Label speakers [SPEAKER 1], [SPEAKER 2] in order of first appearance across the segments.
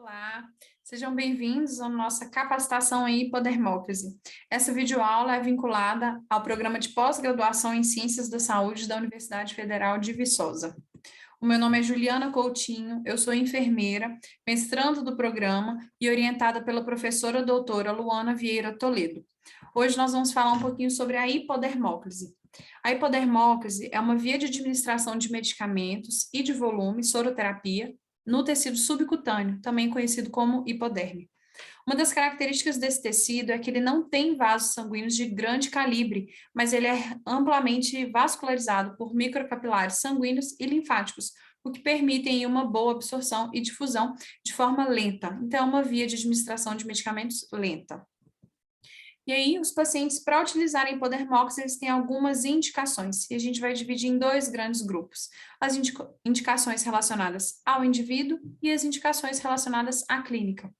[SPEAKER 1] Olá, sejam bem-vindos à nossa capacitação em hipodermólise. Essa videoaula é vinculada ao programa de pós-graduação em Ciências da Saúde da Universidade Federal de Viçosa. O meu nome é Juliana Coutinho, eu sou enfermeira, mestrando do programa e orientada pela professora doutora Luana Vieira Toledo. Hoje nós vamos falar um pouquinho sobre a hipodermólise. A hipodermólise é uma via de administração de medicamentos e de volume, soroterapia, no tecido subcutâneo, também conhecido como hipoderme. Uma das características desse tecido é que ele não tem vasos sanguíneos de grande calibre, mas ele é amplamente vascularizado por microcapilares sanguíneos e linfáticos, o que permitem uma boa absorção e difusão de forma lenta. Então, é uma via de administração de medicamentos lenta. E aí, os pacientes, para utilizarem hipodermólise, eles têm algumas indicações, e a gente vai dividir em dois grandes grupos. As indicações relacionadas ao indivíduo e as indicações relacionadas à clínica.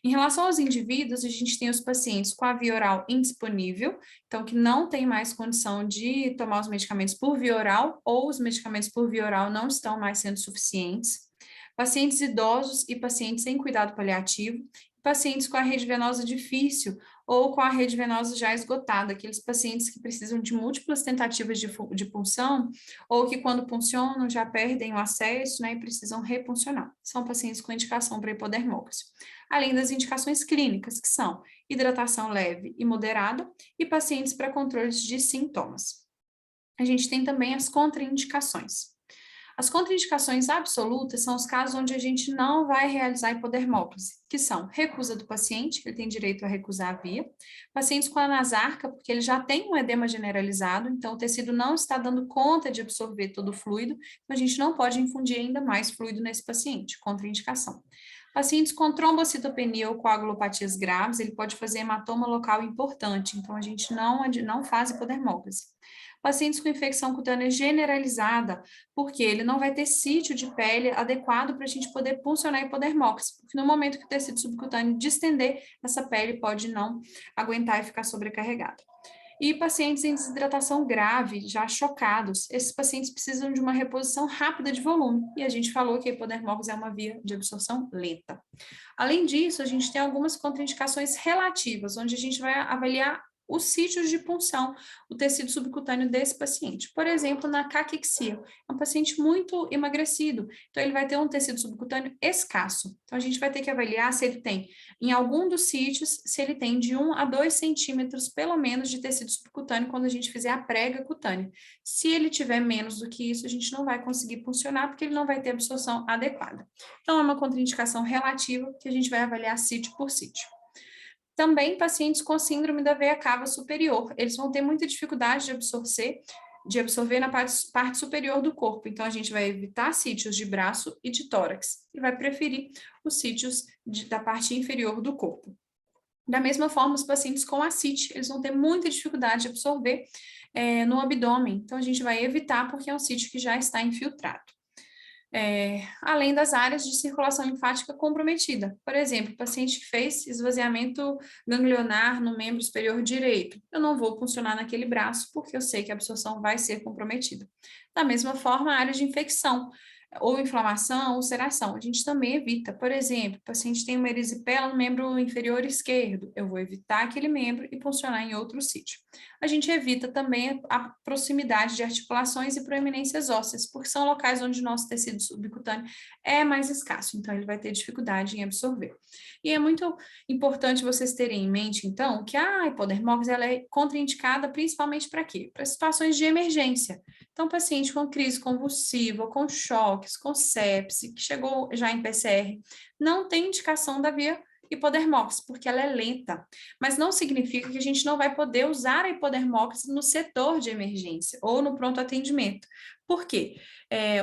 [SPEAKER 1] Em relação aos indivíduos, a gente tem os pacientes com a via oral indisponível, então que não tem mais condição de tomar os medicamentos por via oral, ou os medicamentos por via oral não estão mais sendo suficientes. Pacientes idosos e pacientes em cuidado paliativo, pacientes com a rede venosa difícil ou com a rede venosa já esgotada, aqueles pacientes que precisam de múltiplas tentativas de punção ou que quando puncionam já perdem o acesso, né, e precisam repuncionar. São pacientes com indicação para hipodermólise. Além das indicações clínicas, que são hidratação leve e moderada e pacientes para controles de sintomas. A gente tem também as contraindicações. As contraindicações absolutas são os casos onde a gente não vai realizar hipodermólise, que são recusa do paciente, ele tem direito a recusar a via, pacientes com anasarca, porque ele já tem um edema generalizado, então o tecido não está dando conta de absorver todo o fluido, então a gente não pode infundir ainda mais fluido nesse paciente, contraindicação. Pacientes com trombocitopenia ou coagulopatias graves, ele pode fazer hematoma local importante, então a gente não faz hipodermólise. Pacientes com infecção cutânea generalizada, porque ele não vai ter sítio de pele adequado para a gente poder puncionar a hipodermólise, porque no momento que o tecido subcutâneo distender, essa pele pode não aguentar e ficar sobrecarregada. E pacientes em desidratação grave, já chocados, esses pacientes precisam de uma reposição rápida de volume, e a gente falou que a hipodermólise é uma via de absorção lenta. Além disso, a gente tem algumas contraindicações relativas, onde a gente vai avaliar os sítios de punção, o tecido subcutâneo desse paciente. Por exemplo, na caquexia, é um paciente muito emagrecido, então ele vai ter um tecido subcutâneo escasso. Então a gente vai ter que avaliar se ele tem, em algum dos sítios, se ele tem de 1 a 2 centímetros, pelo menos, de tecido subcutâneo quando a gente fizer a prega cutânea. Se ele tiver menos do que isso, a gente não vai conseguir funcionar, porque ele não vai ter absorção adequada. Então é uma contraindicação relativa que a gente vai avaliar sítio por sítio. Também pacientes com síndrome da veia cava superior, eles vão ter muita dificuldade de absorver na parte superior do corpo, então a gente vai evitar sítios de braço e de tórax, e vai preferir os sítios da parte inferior do corpo. Da mesma forma, os pacientes com ascite, eles vão ter muita dificuldade de absorver no abdômen, então a gente vai evitar porque é um sítio que já está infiltrado. Além das áreas de circulação linfática comprometida. Por exemplo, o paciente que fez esvaziamento ganglionar no membro superior direito. Eu não vou funcionar naquele braço, porque eu sei que a absorção vai ser comprometida. Da mesma forma, a área de infecção, ou inflamação, ulceração, a gente também evita. Por exemplo, o paciente tem uma erisipela no membro inferior esquerdo, eu vou evitar aquele membro e funcionar em outro sítio. A gente evita também a proximidade de articulações e proeminências ósseas, porque são locais onde o nosso tecido subcutâneo é mais escasso, então ele vai ter dificuldade em absorver. E é muito importante vocês terem em mente, então, que a hipodermólise ela é contraindicada principalmente para quê? Para situações de emergência. Então, paciente com crise convulsiva, com choques, com sepse, que chegou já em PCR, não tem indicação da via hipodermólise, porque ela é lenta. Mas não significa que a gente não vai poder usar a hipodermólise no setor de emergência ou no pronto atendimento. Por quê?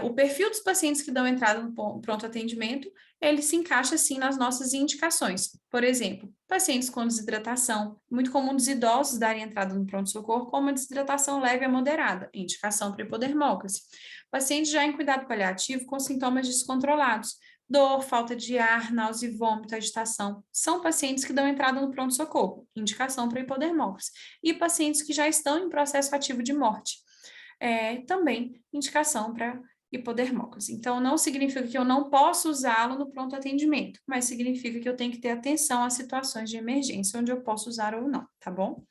[SPEAKER 1] O perfil dos pacientes que dão entrada no pronto atendimento, ele se encaixa, sim, nas nossas indicações. Por exemplo, pacientes com desidratação, muito comum dos idosos darem entrada no pronto-socorro com uma desidratação leve a moderada, indicação para hipodermólise. Pacientes já em cuidado paliativo com sintomas descontrolados, dor, falta de ar, náusea e vômito, agitação, são pacientes que dão entrada no pronto-socorro, indicação para hipodermólise. E pacientes que já estão em processo ativo de morte, também indicação para hipodermólise. Então, não significa que eu não posso usá-lo no pronto atendimento, mas significa que eu tenho que ter atenção às situações de emergência, onde eu posso usar ou não, tá bom?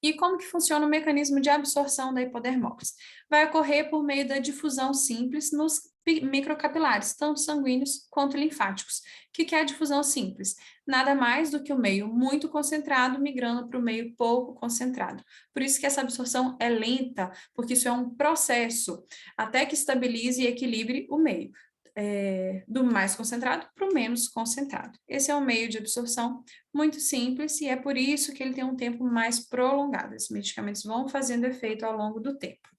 [SPEAKER 1] E como que funciona o mecanismo de absorção da hipodermólise? Vai ocorrer por meio da difusão simples nos microcapilares, tanto sanguíneos quanto linfáticos. O que é a difusão simples? Nada mais do que o meio muito concentrado migrando para o meio pouco concentrado. Por isso que essa absorção é lenta, porque isso é um processo até que estabilize e equilibre o meio. Do mais concentrado para o menos concentrado. Esse é um meio de absorção muito simples e é por isso que ele tem um tempo mais prolongado. Esses medicamentos vão fazendo efeito ao longo do tempo.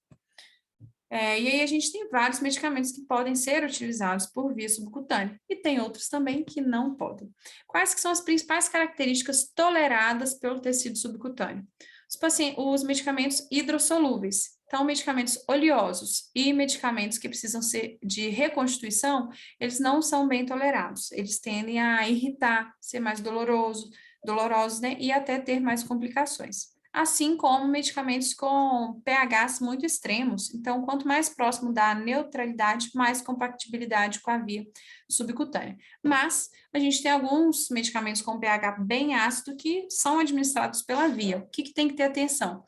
[SPEAKER 1] E aí a gente tem vários medicamentos que podem ser utilizados por via subcutânea e tem outros também que não podem. Quais que são as principais características toleradas pelo tecido subcutâneo? Os medicamentos hidrossolúveis, então medicamentos oleosos e medicamentos que precisam ser de reconstituição, eles não são bem tolerados, eles tendem a irritar, ser mais dolorosos, né, e até ter mais complicações. Assim como medicamentos com pHs muito extremos. Então, quanto mais próximo da neutralidade, mais compatibilidade com a via subcutânea. Mas a gente tem alguns medicamentos com pH bem ácido que são administrados pela via. O que tem que ter atenção?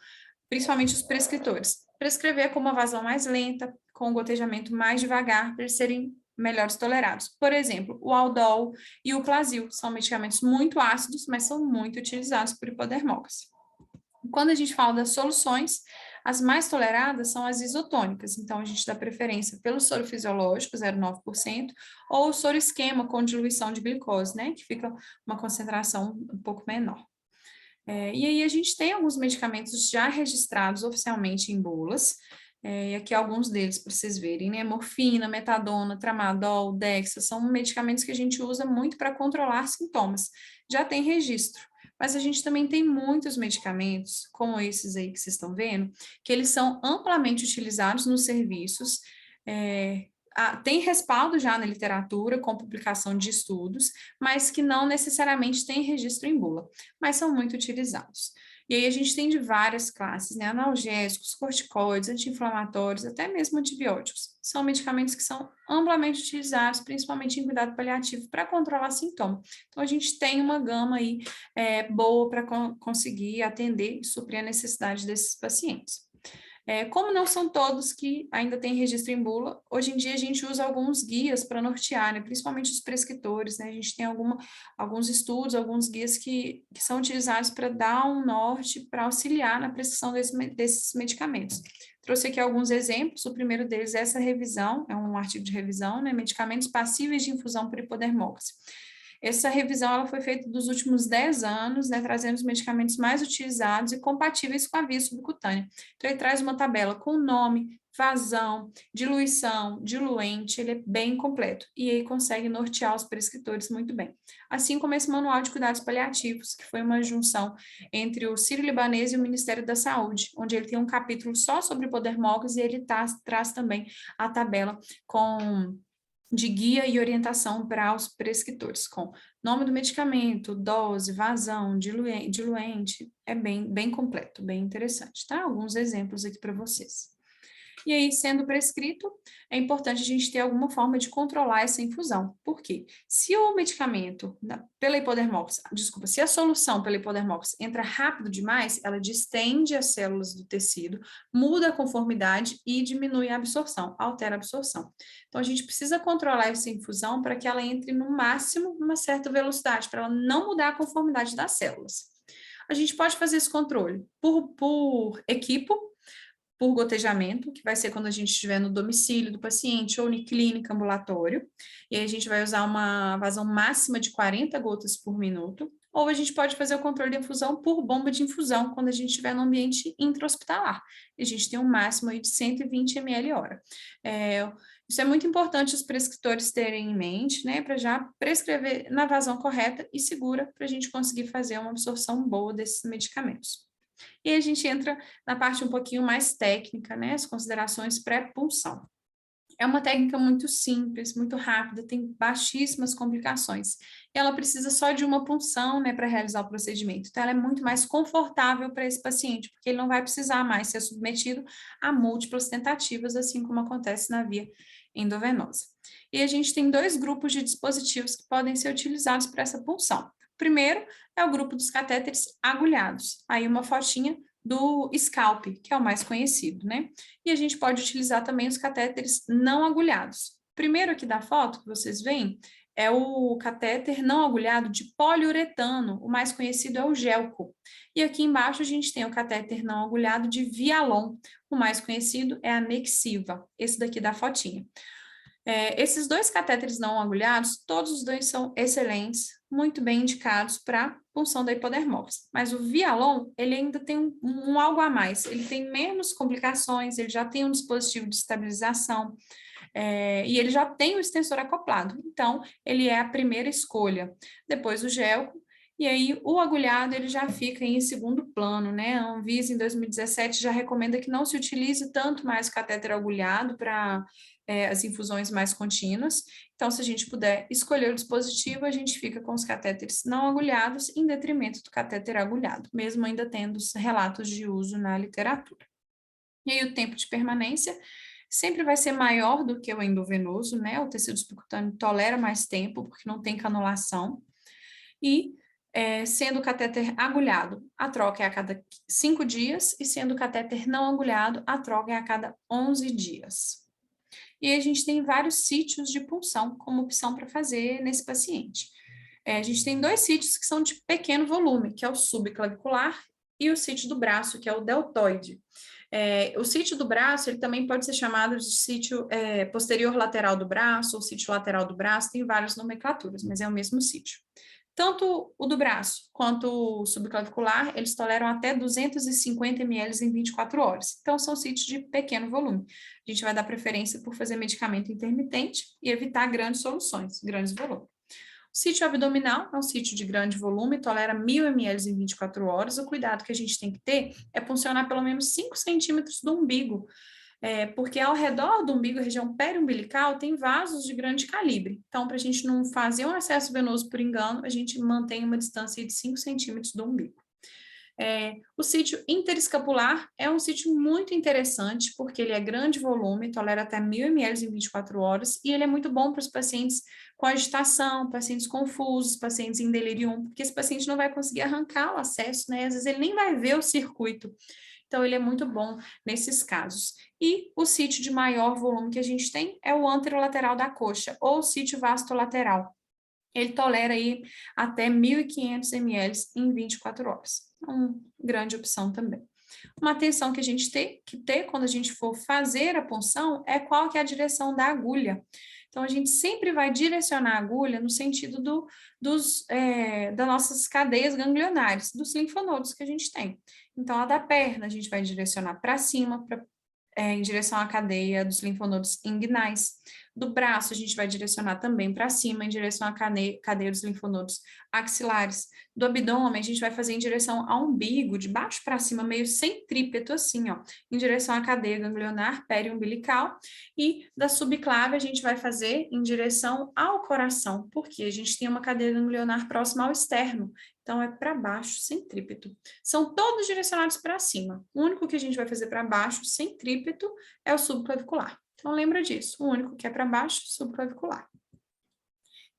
[SPEAKER 1] Principalmente os prescritores. Prescrever com uma vazão mais lenta, com um gotejamento mais devagar, para eles serem melhores tolerados. Por exemplo, o Aldol e o Plasil são medicamentos muito ácidos, mas são muito utilizados por hipodermólise. Quando a gente fala das soluções, as mais toleradas são as isotônicas, então a gente dá preferência pelo soro fisiológico, 0,9%, ou o soro esquema com diluição de glicose, né, que fica uma concentração um pouco menor. E aí a gente tem alguns medicamentos já registrados oficialmente em bulas, e aqui alguns deles para vocês verem, né, morfina, metadona, tramadol, dexa, são medicamentos que a gente usa muito para controlar sintomas, já tem registro. Mas a gente também tem muitos medicamentos, como esses aí que vocês estão vendo, que eles são amplamente utilizados nos serviços, tem respaldo já na literatura, com publicação de estudos, mas que não necessariamente tem registro em bula, mas são muito utilizados. E aí a gente tem de várias classes, né? Analgésicos, corticoides, anti-inflamatórios, até mesmo antibióticos. São medicamentos que são amplamente utilizados, principalmente em cuidado paliativo, para controlar sintoma. Então, a gente tem uma gama aí boa para conseguir atender e suprir a necessidade desses pacientes. Como não são todos que ainda têm registro em bula, hoje em dia a gente usa alguns guias para nortear, né, principalmente os prescritores, né, a gente tem alguns estudos, alguns guias que são utilizados para dar um norte, para auxiliar na prescrição desses medicamentos. Trouxe aqui alguns exemplos, o primeiro deles é essa revisão, é um artigo de revisão, né, medicamentos passíveis de infusão por hipodermólise. Essa revisão ela foi feita dos últimos 10 anos, né, trazendo os medicamentos mais utilizados e compatíveis com a via subcutânea. Então, ele traz uma tabela com nome, vazão, diluição, diluente, ele é bem completo e aí consegue nortear os prescritores muito bem. Assim como esse manual de cuidados paliativos, que foi uma junção entre o Sírio-Libanês e o Ministério da Saúde, onde ele tem um capítulo só sobre hipodermólise e ele traz também a tabela de guia e orientação para os prescritores, com nome do medicamento, dose, vazão, diluente, é bem completo, bem interessante, tá? Alguns exemplos aqui para vocês. E aí, sendo prescrito, é importante a gente ter alguma forma de controlar essa infusão. Por quê? Se o medicamento pela hipodermólise, se a solução pela hipodermólise entra rápido demais, ela distende as células do tecido, muda a conformidade e diminui a absorção, altera a absorção. Então, a gente precisa controlar essa infusão para que ela entre no máximo numa certa velocidade, para ela não mudar a conformidade das células. A gente pode fazer esse controle por equipo, por gotejamento, que vai ser quando a gente estiver no domicílio do paciente ou em clínica, ambulatório, e aí a gente vai usar uma vazão máxima de 40 gotas por minuto, ou a gente pode fazer o controle de infusão por bomba de infusão, quando a gente estiver no ambiente intra-hospitalar. A gente tem um máximo aí de 120 ml hora. Isso é muito importante os prescritores terem em mente, né, para já prescrever na vazão correta e segura, para a gente conseguir fazer uma absorção boa desses medicamentos. E aí a gente entra na parte um pouquinho mais técnica, né, as considerações pré-punção. É uma técnica muito simples, muito rápida, tem baixíssimas complicações. E ela precisa só de uma punção, né, para realizar o procedimento. Então, ela é muito mais confortável para esse paciente, porque ele não vai precisar mais ser submetido a múltiplas tentativas, assim como acontece na via endovenosa. E a gente tem dois grupos de dispositivos que podem ser utilizados para essa punção. O primeiro é o grupo dos catéteres agulhados. Aí uma fotinha do scalp, que é o mais conhecido, né? E a gente pode utilizar também os catéteres não agulhados. Primeiro aqui da foto que vocês veem é o catéter não agulhado de poliuretano, o mais conhecido é o Gelco. E aqui embaixo a gente tem o catéter não agulhado de Vialon, o mais conhecido é a Nexiva, esse daqui da fotinha. Esses dois catéteres não agulhados, todos os dois são excelentes, muito bem indicados para punção da hipodermose. Mas o Vialon, ele ainda tem um algo a mais, ele tem menos complicações, ele já tem um dispositivo de estabilização, e ele já tem o extensor acoplado. Então, ele é a primeira escolha. Depois o Gelco, e aí o agulhado ele já fica em segundo plano, né? A Anvisa, em 2017, já recomenda que não se utilize tanto mais o catéter agulhado para as infusões mais contínuas. Então, se a gente puder escolher o dispositivo, a gente fica com os catéteres não agulhados em detrimento do catéter agulhado, mesmo ainda tendo os relatos de uso na literatura. E aí o tempo de permanência sempre vai ser maior do que o endovenoso, né? O tecido subcutâneo tolera mais tempo, porque não tem canulação. E sendo o catéter agulhado, a troca é a cada 5 dias, e sendo o catéter não agulhado, a troca é a cada 11 dias. E a gente tem vários sítios de punção como opção para fazer nesse paciente. A gente tem dois sítios que são de pequeno volume, que é o subclavicular e o sítio do braço, que é o deltoide. O sítio do braço, ele também pode ser chamado de sítio posterior lateral do braço, ou sítio lateral do braço, tem várias nomenclaturas, mas é o mesmo sítio. Tanto o do braço quanto o subclavicular, eles toleram até 250 ml em 24 horas. Então, são sítios de pequeno volume. A gente vai dar preferência por fazer medicamento intermitente e evitar grandes soluções, grandes volumes. O sítio abdominal é um sítio de grande volume, tolera 1.000 ml em 24 horas. O cuidado que a gente tem que ter é funcionar pelo menos 5 centímetros do umbigo, porque ao redor do umbigo, a região periumbilical, tem vasos de grande calibre. Então, para a gente não fazer um acesso venoso por engano, a gente mantém uma distância de 5 centímetros do umbigo. O sítio interescapular é um sítio muito interessante, porque ele é grande volume, tolera até 1.000 ml em 24 horas, e ele é muito bom para os pacientes com agitação, pacientes confusos, pacientes em delírio, porque esse paciente não vai conseguir arrancar o acesso, né? Às vezes ele nem vai ver o circuito. Então, ele é muito bom nesses casos. E o sítio de maior volume que a gente tem é o anterolateral da coxa, ou sítio vastolateral. Ele tolera aí até 1.500 ml em 24 horas. Uma grande opção também. Uma atenção que a gente tem que ter quando a gente for fazer a punção é qual que é a direção da agulha. Então, a gente sempre vai direcionar a agulha no sentido das nossas cadeias ganglionares, dos linfonodos que a gente tem. Então, a da perna a gente vai direcionar para cima, em direção à cadeia dos linfonodos inguinais. Do braço, a gente vai direcionar também para cima, em direção à cadeia dos linfonodos axilares. Do abdômen, a gente vai fazer em direção ao umbigo, de baixo para cima, meio centrípeto, assim, ó, em direção à cadeia ganglionar periumbilical. E da subclave, a gente vai fazer em direção ao coração, porque a gente tem uma cadeia ganglionar próxima ao externo. Então, é para baixo, centrípeto. São todos direcionados para cima. O único que a gente vai fazer para baixo, centrípeto, é o subclavicular. Então, lembra disso. O único que é para baixo, subclavicular.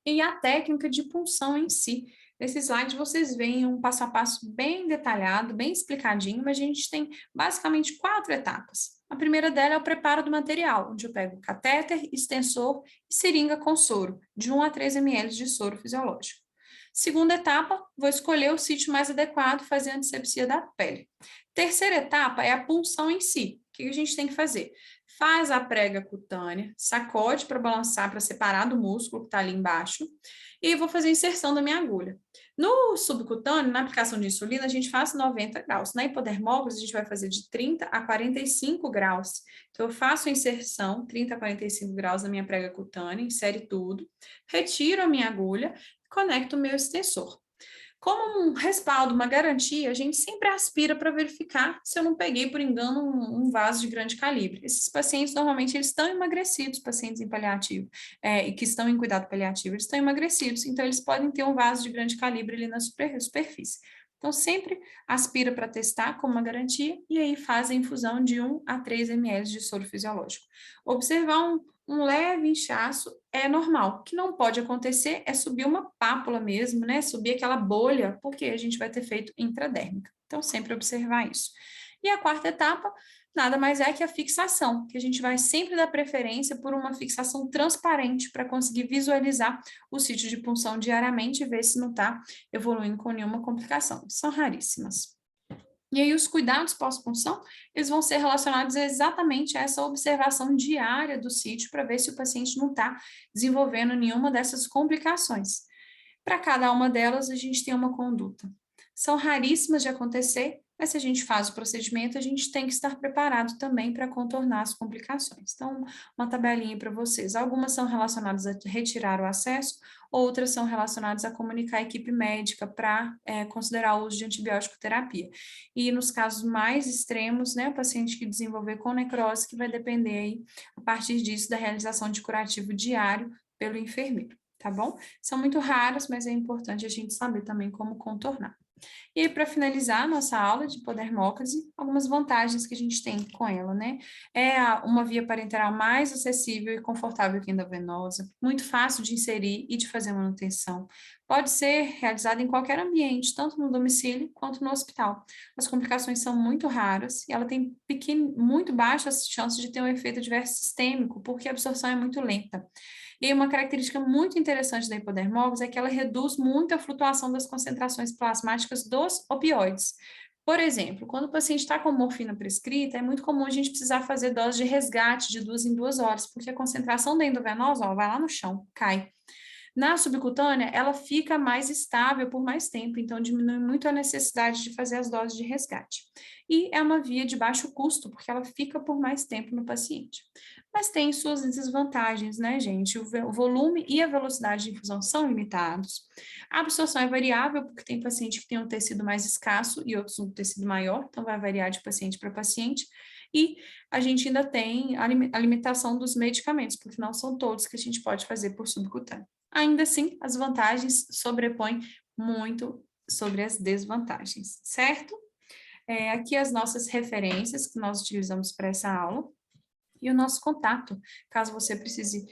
[SPEAKER 1] E a técnica de punção em si. Nesse slide, vocês veem um passo a passo bem detalhado, bem explicadinho, mas a gente tem basicamente 4 etapas. A primeira dela é o preparo do material, onde eu pego catéter, extensor e seringa com soro, de 1 a 3 ml de soro fisiológico. Segunda etapa, vou escolher o sítio mais adequado, fazer a antisepsia da pele. Terceira etapa é a punção em si. O que a gente tem que fazer? Faz a prega cutânea, sacode para balançar, para separar do músculo que está ali embaixo, e vou fazer a inserção da minha agulha. No subcutâneo, na aplicação de insulina, a gente faz 90 graus. Na hipodermose, a gente vai fazer de 30 a 45 graus. Então, eu faço a inserção, 30 a 45 graus na minha prega cutânea, insere tudo, retiro a minha agulha, conecto o meu extensor. Como um respaldo, uma garantia, a gente sempre aspira para verificar se eu não peguei, por engano, um vaso de grande calibre. Esses pacientes, normalmente, eles estão emagrecidos, pacientes em paliativo, e que estão em cuidado paliativo, eles estão emagrecidos, então eles podem ter um vaso de grande calibre ali na superfície. Então, sempre aspira para testar como uma garantia e aí faz a infusão de 1 a 3 ml de soro fisiológico. Observar um leve inchaço é normal. O que não pode acontecer é subir uma pápula mesmo, né? Subir aquela bolha, porque a gente vai ter feito intradérmica. Então, sempre observar isso. E a quarta etapa, nada mais é que a fixação, que a gente vai sempre dar preferência por uma fixação transparente para conseguir visualizar o sítio de punção diariamente e ver se não está evoluindo com nenhuma complicação. São raríssimas. E aí, os cuidados pós-punção, eles vão ser relacionados exatamente a essa observação diária do sítio para ver se o paciente não está desenvolvendo nenhuma dessas complicações. Para cada uma delas, a gente tem uma conduta. São raríssimas de acontecer, mas se a gente faz o procedimento, a gente tem que estar preparado também para contornar as complicações. Então, uma tabelinha para vocês. Algumas são relacionadas a retirar o acesso, outras são relacionadas a comunicar a equipe médica para considerar o uso de antibiótico terapia. E nos casos mais extremos, né, o paciente que desenvolver com necrose, que vai depender aí, a partir disso, da realização de curativo diário pelo enfermeiro, tá bom? São muito raras, mas é importante a gente saber também como contornar. E aí, para finalizar a nossa aula de hipodermólise, algumas vantagens que a gente tem com ela, né? É uma via parenteral mais acessível e confortável que a endovenosa, muito fácil de inserir e de fazer manutenção. Pode ser realizada em qualquer ambiente, tanto no domicílio quanto no hospital. As complicações são muito raras e ela tem muito baixas chances de ter um efeito adverso sistêmico, porque a absorção é muito lenta. E uma característica muito interessante da hipodermólise é que ela reduz muito a flutuação das concentrações plasmáticas dos opioides. Por exemplo, quando o paciente está com morfina prescrita, é muito comum a gente precisar fazer dose de resgate de 2 em 2 horas, porque a concentração da endovenosa, vai lá no chão, cai. Na subcutânea, ela fica mais estável por mais tempo, então diminui muito a necessidade de fazer as doses de resgate. E é uma via de baixo custo, porque ela fica por mais tempo no paciente. Mas tem suas desvantagens, né, gente? O volume e a velocidade de infusão são limitados. A absorção é variável, porque tem paciente que tem um tecido mais escasso e outros um tecido maior, então vai variar de paciente para paciente. E a gente ainda tem a limitação dos medicamentos, porque não são todos que a gente pode fazer por subcutâneo. Ainda assim, as vantagens sobrepõem muito sobre as desvantagens, certo? Aqui as nossas referências que nós utilizamos para essa aula e o nosso contato, caso você precise,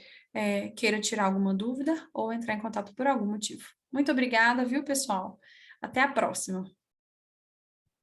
[SPEAKER 1] queira tirar alguma dúvida ou entrar em contato por algum motivo. Muito obrigada, viu, pessoal? Até a próxima!